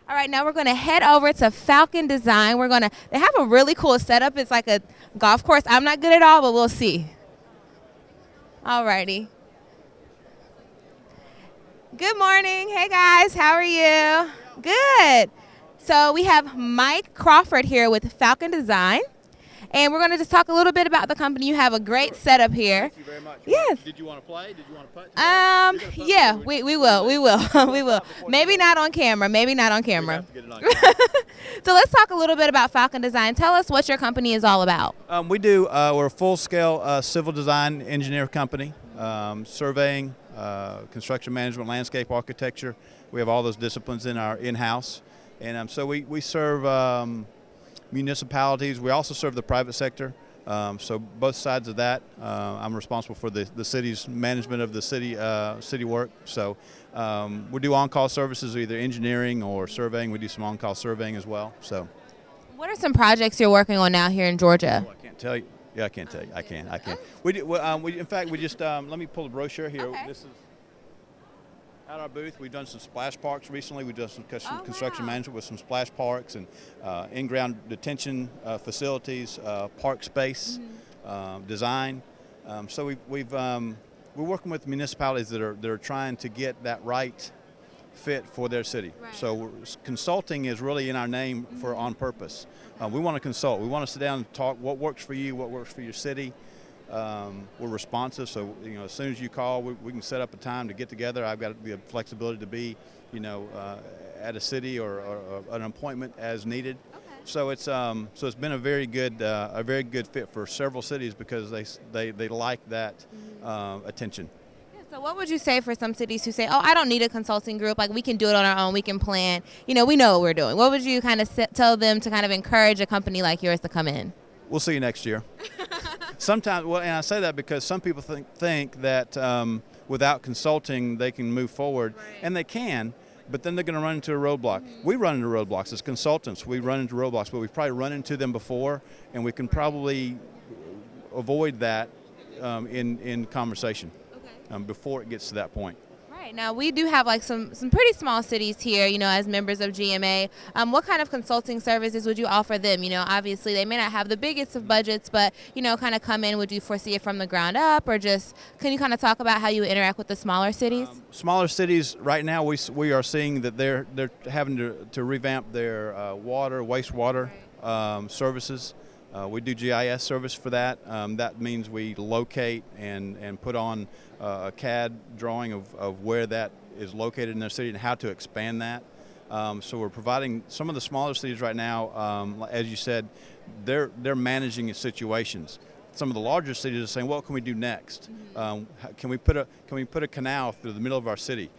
All right, now we're going to head over to Falcon Design. They have a really cool setup. It's like a golf course. I'm not good at all, but we'll see. All righty. Good morning. Hey guys, how are you? Good. So we have Mike Crawford here with Falcon Design. And we're going to just talk a little bit about the company. You have a great setup here. Thank you very much. Yes. Did you want to play? Did you want to putt? Yeah, we will. We will. Maybe not on camera. Maybe not on camera. Have to get it on camera. So let's talk a little bit about Falcon Design. Tell us what your company is all about. We're a full-scale civil design engineer company, surveying, construction management, landscape architecture. We have all those disciplines in our in-house. And so we serve municipalities. We also serve the private sector. So both sides of that. I'm responsible for the city's management of the city work. So we do on-call services, either engineering or surveying. We do some on-call surveying as well. So, what are some projects you're working on now here in Georgia? I can't tell you. Yeah, I can't tell you. I can. We do. In fact, we just let me pull the brochure here. Okay. This is at our booth. We've done some splash parks recently. We've done some construction management with some splash parks and in-ground detention facilities, park space design. So we're working with municipalities that are trying to get that right fit for their city. Right. So consulting is really in our name for on purpose. We want to consult. We want to sit down and talk what works for you, what works for your city. We're responsive, so as soon as you call, we can set up a time to get together. I've got the flexibility to be, at a city or an appointment as needed. Okay. So it's been a very good fit for several cities because they like that attention. So what would you say for some cities who say, oh, I don't need a consulting group, like we can do it on our own, we can plan, we know what we're doing. What would you kind of tell them to kind of encourage a company like yours to come in? We'll see you next year. Sometimes, and I say that because some people think that without consulting they can move forward, right. And they can, but then they're going to run into a roadblock. We run into roadblocks as consultants. We run into roadblocks, but we've probably run into them before, and we can probably avoid that in conversation before it gets to that point. Right. Now, we do have like some pretty small cities here, as members of GMA. What kind of consulting services would you offer them? Obviously they may not have the biggest of budgets, but, kind of come in, would you foresee it from the ground up, or just, can you kind of talk about how you interact with the smaller cities? Smaller cities, right now we are seeing that they're having to revamp their wastewater services. We do GIS service for that. That means we locate and put on a CAD drawing of where that is located in their city and how to expand that. So we're providing some of the smaller cities right now, as you said, they're managing situations. Some of the larger cities are saying, what can we do next? Can we put a canal through the middle of our city?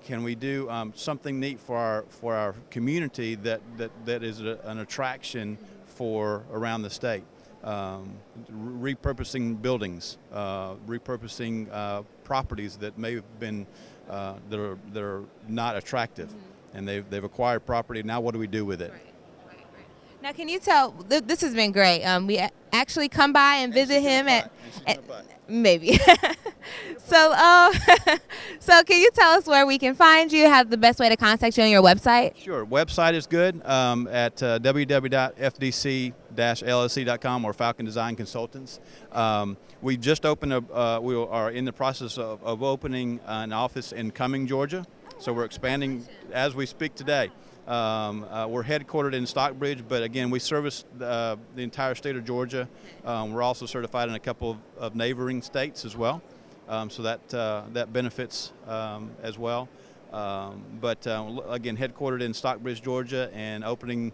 Can we do something neat for our community that is an attraction for around the state? Repurposing buildings, repurposing properties that may have been that are not attractive, and they've acquired property. Now, what do we do with it? Right. Now, can you tell? This has been great. We actually come by and visit him at maybe. So, so can you tell us where we can find you? Have the best way to contact you on your website? Sure. Website is good at www.fdc-llc.com or Falcon Design Consultants. We just opened we are in the process of opening an office in Cumming, Georgia. So we're expanding as we speak today. We're headquartered in Stockbridge, but again, we service the entire state of Georgia. We're also certified in a couple of neighboring states as well, so that benefits as well. But again, headquartered in Stockbridge, Georgia, and opening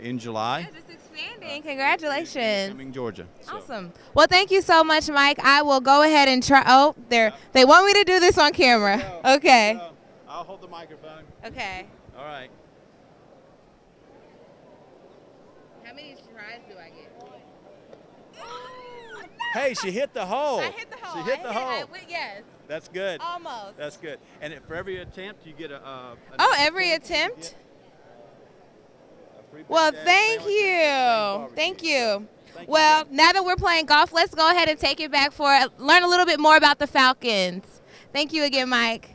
in July. Yeah, just expanding. Congratulations. Coming, Georgia. So. Awesome. Well, thank you so much, Mike. I will go ahead and try. Oh, they want me to do this on camera. Okay. I'll hold the microphone. Okay. All right. How many tries do I get? Hey, she hit the hole. I hit the hole. She hit the hole. Yes. That's good. Almost. That's good. And for every attempt, you get every attempt? Well, thank you. Thank you. Well, now that we're playing golf, let's go ahead and take it back learn a little bit more about the Falcons. Thank you again, Mike.